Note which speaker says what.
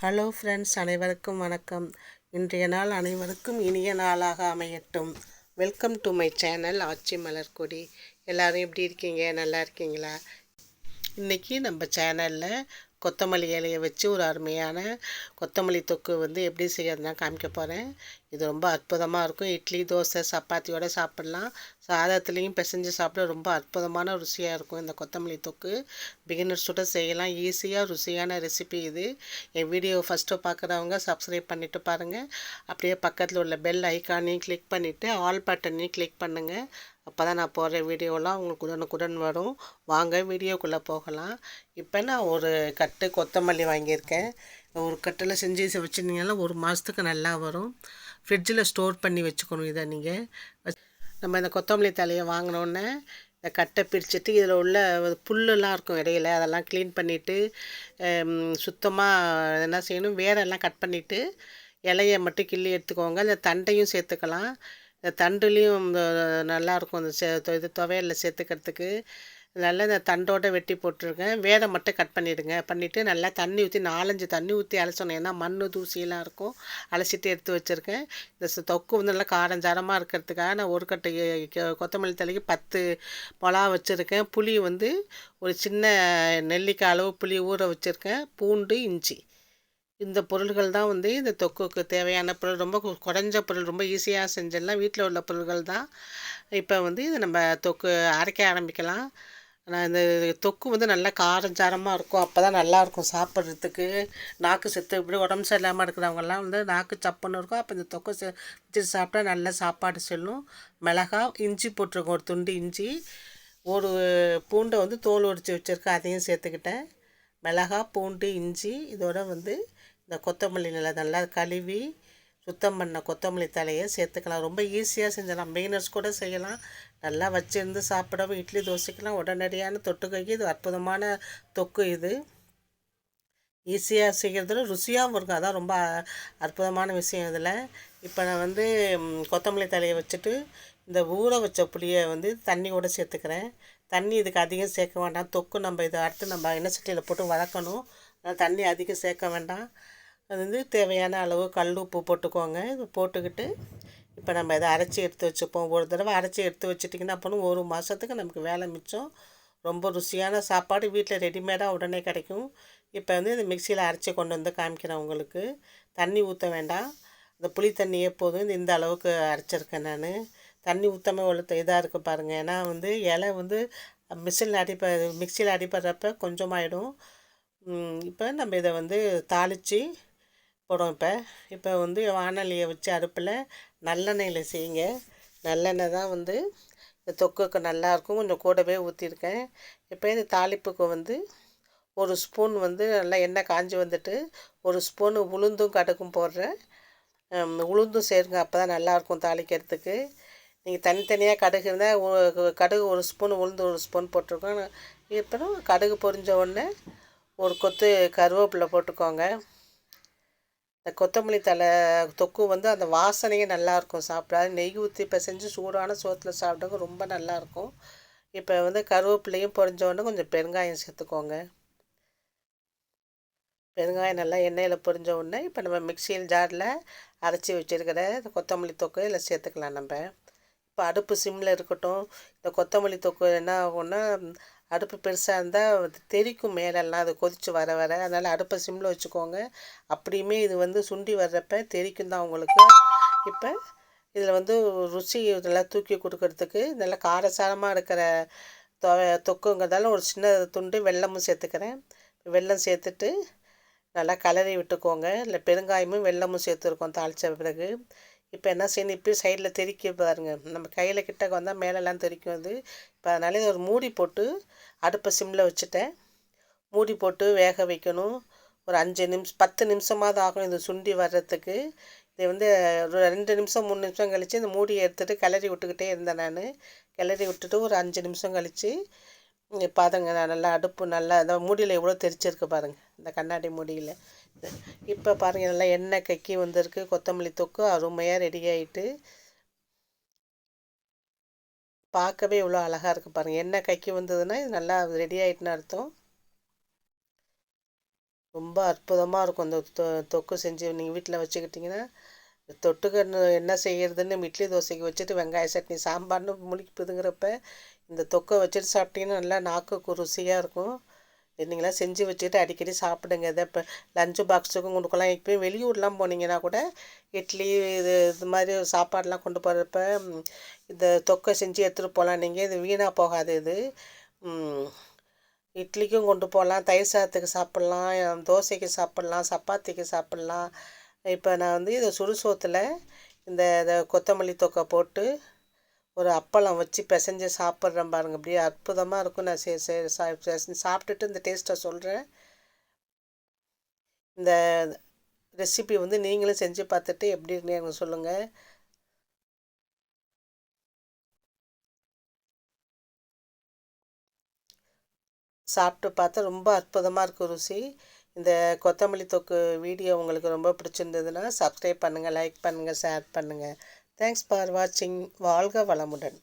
Speaker 1: Hello friends, அனைவருக்கும் வணக்கம். இன்றைய நாள் அனைவருக்கும் இனிய நாளாக அமையட்டும். வெல்கம் டு மை சேனல் ஆச்சி மலர்கொடி. எல்லோரும் எப்படி இருக்கீங்க? நல்லா இருக்கீங்களா? இன்றைக்கி நம்ம சேனலில் கொத்தமல்லி இலையை வச்சு ஒரு அருமையான கொத்தமல்லி தொக்கு எப்படி செய்யறதுனா காமிக்க போகிறேன். இது ரொம்ப அற்புதமாக இருக்கும். இட்லி, தோசை, சப்பாத்தியோடு சாப்பிட்லாம். சாதத்துலேயும் பிசைஞ்சு சாப்பிட ரொம்ப அற்புதமான ருசியாக இருக்கும். இந்த கொத்தமல்லி தொக்கு பிகினர்ஸோட செய்யலாம். ஈஸியாக ருசியான ரெசிபி இது. என் வீடியோ ஃபஸ்ட்டு பார்க்குறவங்க சப்ஸ்கிரைப் பண்ணிவிட்டு பாருங்கள். அப்படியே பக்கத்தில் உள்ள பெல் ஐக்கானையும் கிளிக் பண்ணிவிட்டு ஆல் பட்டனையும் கிளிக் பண்ணுங்கள். அப்போ தான் நான் போடுற வீடியோலாம் உங்களுக்கு உடனுக்குடன் வரும். வாங்க வீடியோக்குள்ளே போகலாம். இப்போ நான் ஒரு கட்டு கொத்தமல்லி வாங்கியிருக்கேன். ஒரு கட்டில் செஞ்சு வச்சுருந்தீங்கன்னா ஒரு மாதத்துக்கு நல்லா வரும். ஃப்ரிட்ஜில் ஸ்டோர் பண்ணி வச்சுக்கணும். இதை நீங்கள் நம்ம இந்த கொத்தமல்லி தலையை வாங்கினோன்னே இந்த கட்டை பிரிச்சுட்டு இதில் உள்ள புல்லெல்லாம் இருக்கும் இடையில, அதெல்லாம் க்ளீன் பண்ணிவிட்டு சுத்தமாக என்ன செய்யணும், வேரெல்லாம் கட் பண்ணிவிட்டு இலையை மட்டும் கிள்ளி எடுத்துக்கோங்க. இந்த தண்டையும் சேர்த்துக்கலாம். இந்த தண்டுலேயும் நல்லாயிருக்கும். இந்த இது துவையலில் சேர்த்துக்கிறதுக்கு நல்லா இந்த தண்டோடு வெட்டி போட்டுருக்கேன். வேரை மட்டும் கட் பண்ணிவிட்டு நல்லா தண்ணி ஊற்றி 4-5 தண்ணி ஊற்றி அலசணும். ஏன்னா மண் தூசியெல்லாம் இருக்கும். அலசிட்டு எடுத்து வச்சுருக்கேன். இந்த தொக்கு நல்லா காரஞ்சாரமாக இருக்கிறதுக்காக நான் ஒரு கட்டு கொத்தமல்லி தலைக்கு 10 மிளகா வச்சுருக்கேன். புளி ஒரு சின்ன நெல்லிக்காய் அளவு புளி ஊற வச்சுருக்கேன். பூண்டு, இஞ்சி, இந்த பொருள்கள் தான் இந்த தொக்குக்கு தேவையான பொருள். ரொம்ப குறைஞ்ச பொருள், ரொம்ப ஈஸியாக செஞ்சிடலாம். வீட்டில் உள்ள பொருள்கள் தான். இப்போ இது நம்ம தொக்கு அரைக்க ஆரம்பிக்கலாம். நான் இந்த தொக்கு நல்லா காரஞ்சாரமாக இருக்கும். அப்போ தான் நல்லாயிருக்கும் சாப்பிட்றதுக்கு. நாக்கு செத்து இப்படி உடம்பு சரியில்லாமல் இருக்கிறவங்கெல்லாம் நாக்கு சப்புன்னு இருக்கும். அப்போ இந்த தொக்கு வச்சு சாப்பிட்டா நல்ல சாப்பாடு செல்லும். மிளகா, இஞ்சி போட்டிருக்கோம், ஒரு துண்டு இஞ்சி. ஒரு பூண்டை தோல் உரித்து வச்சுருக்கேன், அதையும் சேர்த்துக்கிட்டேன். மிளகா, பூண்டு, இஞ்சி, இதோட இந்த கொத்தமல்லி நல்லா கழுவி சுத்தம் பண்ண கொத்தமல்லி தலையை சேர்த்துக்கலாம். ரொம்ப ஈஸியாக செஞ்சலாம். பிகினர்ஸ் கூட செய்யலாம். நல்லா வச்சுருந்து சாப்பிடவும் இட்லி, தோசைக்கெல்லாம் உடனடியான தொட்டுக்கைக்கு இது அற்புதமான தொக்கு. இது ஈஸியாக செய்கிறதுல ருசியாகவும் இருக்கும். அதான் ரொம்ப அற்புதமான விஷயம் இதில். இப்போ நான் கொத்தமல்லி தலையை வச்சுட்டு இந்த ஊற வச்ச புளியை தண்ணியோடு சேர்த்துக்கிறேன். தண்ணி இதுக்கு அதிகம் சேர்க்க வேண்டாம். தொக்கு நம்ம இதை அடுத்து நம்ம எண்ணெய் சட்டியில் போட்டு வதக்கணும். தண்ணி அதிகம் சேர்க்க வேண்டாம். அது தேவையான அளவு கல் உப்பு போட்டுக்கோங்க. இது போட்டுக்கிட்டு இப்போ நம்ம இதை அரைச்சி எடுத்து வச்சுப்போம். ஒரு தடவை அரைச்சி எடுத்து வச்சுட்டிங்கன்னா அப்போ ஒரு மாதத்துக்கு நமக்கு வேலை மிச்சம். ரொம்ப ருசியான சாப்பாடு வீட்டில் ரெடிமேடாக உடனே கிடைக்கும். இப்போ இந்த மிக்சியில் அரைச்சி கொண்டு காமிக்கிறேன் உங்களுக்கு. தண்ணி ஊற்ற வேண்டாம். இந்த புளி தண்ணியே போதும். இந்த அளவுக்கு அரைச்சிருக்கேன் நான். தண்ணி ஊற்றாமல் உள்ள இதாக இருக்குது பாருங்கள். ஏன்னா இலை மிக்சியில் அடிப்படுறப்ப கொஞ்சமாயிடும். இப்போ நம்ம இதை தாளித்து போடும். இப்போ வானலியை வச்சு அடுப்பில் நல்லெண்ணெயில் செய்யுங்க. நல்லெண்ணெய் தான் இந்த தொக்குக்கு நல்லாயிருக்கும். கொஞ்சம் கூடவே ஊற்றிருக்கேன். இப்போ இந்த தாளிப்புக்கு ஒரு ஸ்பூன் நல்லா எண்ணெய் காஞ்சி வந்துட்டு ஒரு ஸ்பூனு உளுந்தும் கடுகும் போடுறேன். உளுந்தும் சேருங்க, அப்போ தான் நல்லாயிருக்கும் தாளிக்கிறதுக்கு. நீங்கள் தனித்தனியாக கடுகு இருந்தால் கடுகு ஒரு ஸ்பூன், உளுந்து ஒரு ஸ்பூன் போட்டிருக்கோம். இப்போ கடுகு பொரிஞ்ச உடனே ஒரு கொத்து கருவேப்பிலை போட்டுக்கோங்க. இந்த கொத்தமல்லி தழை தொக்கு அந்த வாசனையே நல்லாயிருக்கும் சாப்பிட. நெய் ஊற்றி பிசைஞ்சு சூடான சோத்தில் சாப்பிட்டவங்க ரொம்ப நல்லாயிருக்கும். இப்போ கருவேப்பிலையும் பொரிஞ்சோடனே கொஞ்சம் பெருங்காயம் சேர்த்துக்கோங்க. பெருங்காயம் நல்லா எண்ணெயில் பொரிஞ்ச உடனே இப்போ நம்ம மிக்சியில் ஜாரில் அரைச்சி வச்சுருக்கிற இந்த கொத்தமல்லி தொக்கு இதில் சேர்த்துக்கலாம். நம்ம இப்போ அடுப்பு சிம்மில் இருக்கட்டும். இந்த கொத்தமல்லி தொக்கு என்ன ஆகும்னா அடுப்பு பெருசாக இருந்தால் தெரிக்கும் மேலெல்லாம். அது கொதித்து வர அதனால் அடுப்பை சிம்மில் வச்சுக்கோங்க. அப்படியுமே இது சுண்டி வர்றப்ப தெரிக்கும் தான் உங்களுக்கு. இப்போ இதில் ருசி இதெல்லாம் தூக்கி கொடுக்கறதுக்கு நல்லா காரசாரமாக இருக்கிற தொக்குங்கிறதால ஒரு சின்ன துண்டு வெல்லமும் சேர்த்துக்கிறேன். வெல்லம் சேர்த்துட்டு நல்லா கலரி விட்டுக்கோங்க. இல்லை பெருங்காயமும் வெல்லமும் சேர்த்துருக்கோம் தாளித்த பிறகு. இப்போ என்ன செய்யணும், இப்போ சைடில் தெறிக்க பாருங்கள். நம்ம கையில் கிட்ட வந்தால் மேலெல்லாம் தெறிக்கும் அது. இப்போ அதனால இதை ஒரு மூடி போட்டு அடுப்பை சிம்மில் வச்சுட்டேன். மூடி போட்டு வேக வைக்கணும். ஒரு 5 நிமிஷம் 10 நிமிஷமாவது ஆகும் இது சுண்டி வர்றதுக்கு. இது ஒரு 2 நிமிஷம் 3 நிமிஷம் கழித்து இந்த மூடியை எடுத்துகிட்டு கிளறி விட்டுக்கிட்டே இருந்தேன். நான் கிளறி விட்டுட்டு ஒரு 5 நிமிஷம் கழித்து பாருங்க, நல்லா அடுப்பு நல்லா இந்த மூடியில் எவ்வளோ தெரிச்சிருக்கு பாருங்கள், இந்த கண்ணாடி மூடியில். இப்போ பாருங்கள், நல்லா எண்ணெய் கக்கி வந்திருக்கு. கொத்தமல்லி தொக்கு அருமையாக ரெடி ஆகிட்டு பார்க்கவே இவ்வளோ அழகாக இருக்குது பாருங்கள். எண்ணெய் கக்கி வந்ததுன்னா இது நல்லா ரெடி ஆகிட்டுன்னு அர்த்தம். ரொம்ப அற்புதமாக இருக்கும். அந்த தொக்கு செஞ்சு நீங்கள் வீட்டில் வச்சுக்கிட்டிங்கன்னா, தொட்டுக்க என்ன செய்யறதுன்னு இட்லி தோசைக்கு வச்சுட்டு வெங்காய சட்னி சாம்பார்னு முடிக்குதுங்கிறப்ப இந்த தொக்கை வச்சுட்டு சாப்பிட்டீங்கன்னா நல்லா நாக்குக்கு ருசியாக இருக்கும். நீங்களாம் செஞ்சு வச்சுட்டு அடிக்கடி சாப்பிடுங்க. இதை இப்போ லஞ்சு பாக்ஸுக்கும் கொடுக்கலாம். இப்போ வெளியூர்லாம் போனீங்கன்னா கூட இட்லி இது மாதிரி சாப்பாடெலாம் கொண்டு போகிறப்ப இந்த தொக்கை செஞ்சு எடுத்துகிட்டு போகலாம். நீங்கள் இது வீணாக போகாது. இது இட்லிக்கும் கொண்டு போகலாம், தயிர் சாதத்துக்கு சாப்பிட்லாம், தோசைக்கு சாப்பிட்லாம், சப்பாத்திக்கு சாப்பிட்லாம். இப்போ நான் இது சுடுசோத்தில் இந்த கொத்தமல்லி தொக்கை போட்டு ஒரு அப்பளம் வச்சு பிசைஞ்சு சாப்பிட்றேன் பாருங்கள். அப்படியே அற்புதமாக இருக்கும். நான் சாப்பிட்டுட்டு இந்த டேஸ்ட்டை சொல்கிறேன். இந்த ரெசிபி நீங்களும் செஞ்சு பார்த்துட்டு எப்படி இருக்குன்னு எனக்கு சொல்லுங்கள். சாப்பிட்டு பார்த்தா ரொம்ப அற்புதமாக இருக்கும் ருசி. இந்த கொத்தமல்லி தொக்கு வீடியோ உங்களுக்கு ரொம்ப பிடிச்சிருந்ததுன்னா சப்ஸ்கிரைப் பண்ணுங்கள், லைக் பண்ணுங்கள், ஷேர் பண்ணுங்கள். தேங்க்ஸ் ஃபார் வாட்சிங். வாழ்க வளமுடன்.